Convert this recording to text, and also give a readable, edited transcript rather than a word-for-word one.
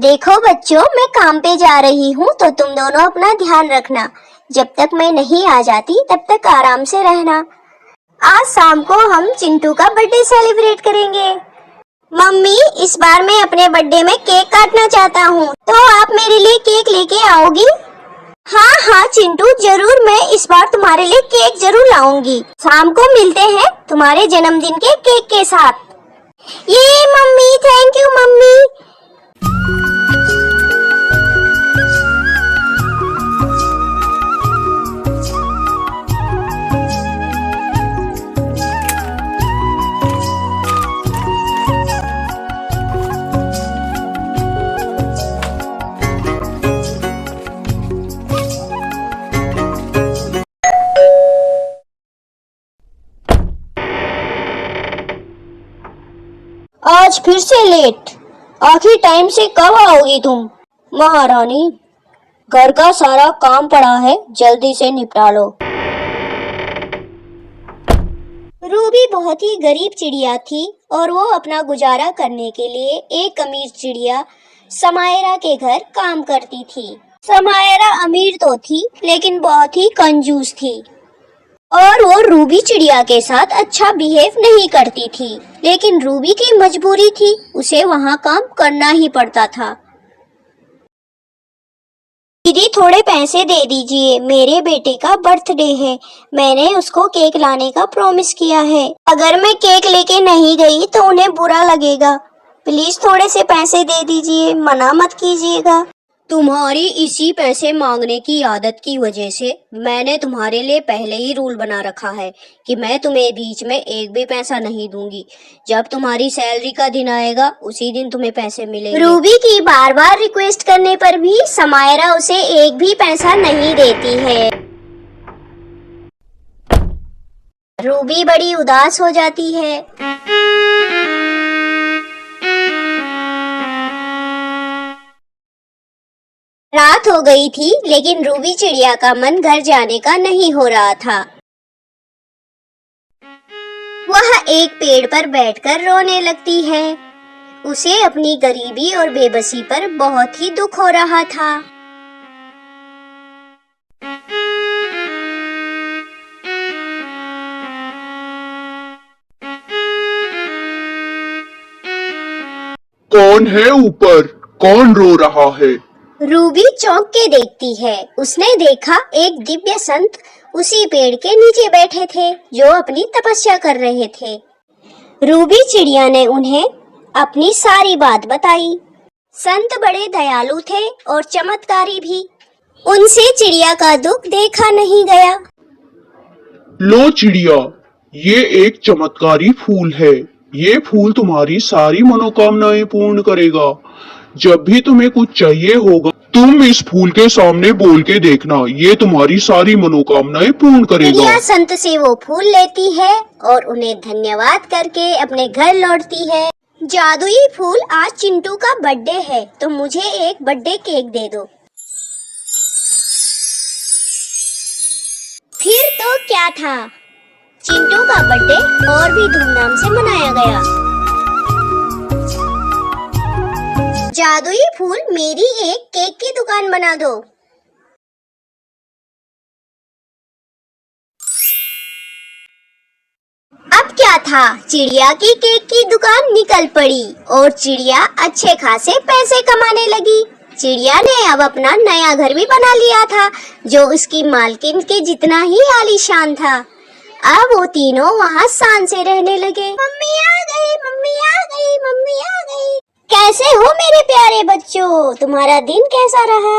देखो बच्चों, मैं काम पे जा रही हूँ तो तुम दोनों अपना ध्यान रखना। जब तक मैं नहीं आ जाती तब तक आराम से रहना। आज शाम को हम चिंटू का बर्थडे सेलिब्रेट करेंगे। मम्मी, इस बार मैं अपने बर्थडे में केक काटना चाहता हूँ, तो आप मेरे लिए केक लेके आओगी? हाँ हाँ चिंटू, जरूर, मैं इस बार तुम्हारे लिए केक जरूर लाऊंगी। शाम को मिलते हैं तुम्हारे जन्मदिन के केक के साथ। ये मम्मी, थैंक यू मम्मी। आज फिर से लेट। आखिर टाइम से कब आओगी तुम? महारानी, घर का सारा काम पड़ा है, जल्दी से निपटा लो। रूबी बहुत ही गरीब चिड़िया थी और वो अपना गुजारा करने के लिए एक अमीर चिड़िया समायरा के घर काम करती थी। समायरा अमीर तो थी लेकिन बहुत ही कंजूस थी और वो रूबी चिड़िया के साथ अच्छा बिहेव नहीं करती थी, लेकिन रूबी की मजबूरी थी, उसे वहाँ काम करना ही पड़ता था। दीदी, थोड़े पैसे दे दीजिए, मेरे बेटे का बर्थडे है, मैंने उसको केक लाने का प्रॉमिस किया है। अगर मैं केक लेके नहीं गई तो उन्हें बुरा लगेगा, प्लीज थोड़े से पैसे दे दीजिए, मना मत कीजिएगा। तुम्हारी इसी पैसे मांगने की आदत की वजह से मैंने तुम्हारे लिए पहले ही रूल बना रखा है कि मैं तुम्हें बीच में एक भी पैसा नहीं दूंगी। जब तुम्हारी सैलरी का दिन आएगा उसी दिन तुम्हें पैसे मिलेंगे। रूबी की बार बार रिक्वेस्ट करने पर भी समायरा उसे एक भी पैसा नहीं देती है। रूबी बड़ी उदास हो जाती है। रात हो गई थी लेकिन रूबी चिड़िया का मन घर जाने का नहीं हो रहा था। वह एक पेड़ पर बैठकर रोने लगती है। उसे अपनी गरीबी और बेबसी पर बहुत ही दुख हो रहा था। कौन है ऊपर? कौन रो रहा है? रूबी चौंक के देखती है। उसने देखा एक दिव्य संत उसी पेड़ के नीचे बैठे थे जो अपनी तपस्या कर रहे थे। रूबी चिड़िया ने उन्हें अपनी सारी बात बताई। संत बड़े दयालु थे और चमत्कारी भी। उनसे चिड़िया का दुख देखा नहीं गया। लो चिड़िया, ये एक चमत्कारी फूल है। ये फूल तुम्हारी सारी मनोकामनाएं पूर्ण करेगा। जब भी तुम्हें कुछ चाहिए होगा तुम इस फूल के सामने बोल के देखना, ये तुम्हारी सारी मनोकामनाएं पूर्ण करेगा। चिड़िया संत से वो फूल लेती है और उन्हें धन्यवाद करके अपने घर लौटती है। जादुई फूल, आज चिंटू का बर्थडे है तो मुझे एक बर्थडे केक दे दो। फिर तो क्या था, चिंटू का बर्थडे और भी धूमधाम से मनाया गया। जादुई फूल, मेरी एक केक की दुकान बना दो। अब क्या था, चिड़िया की केक की दुकान निकल पड़ी और चिड़िया अच्छे खासे पैसे कमाने लगी। चिड़िया ने अब अपना नया घर भी बना लिया था जो उसकी मालकिन के जितना ही आलीशान था। अब वो तीनों वहाँ शान से रहने लगे। मम्मी आ गई, मम्मी आ गई, मम्मी आ गई। कैसे हो मेरे प्यारे बच्चों, तुम्हारा दिन कैसा रहा?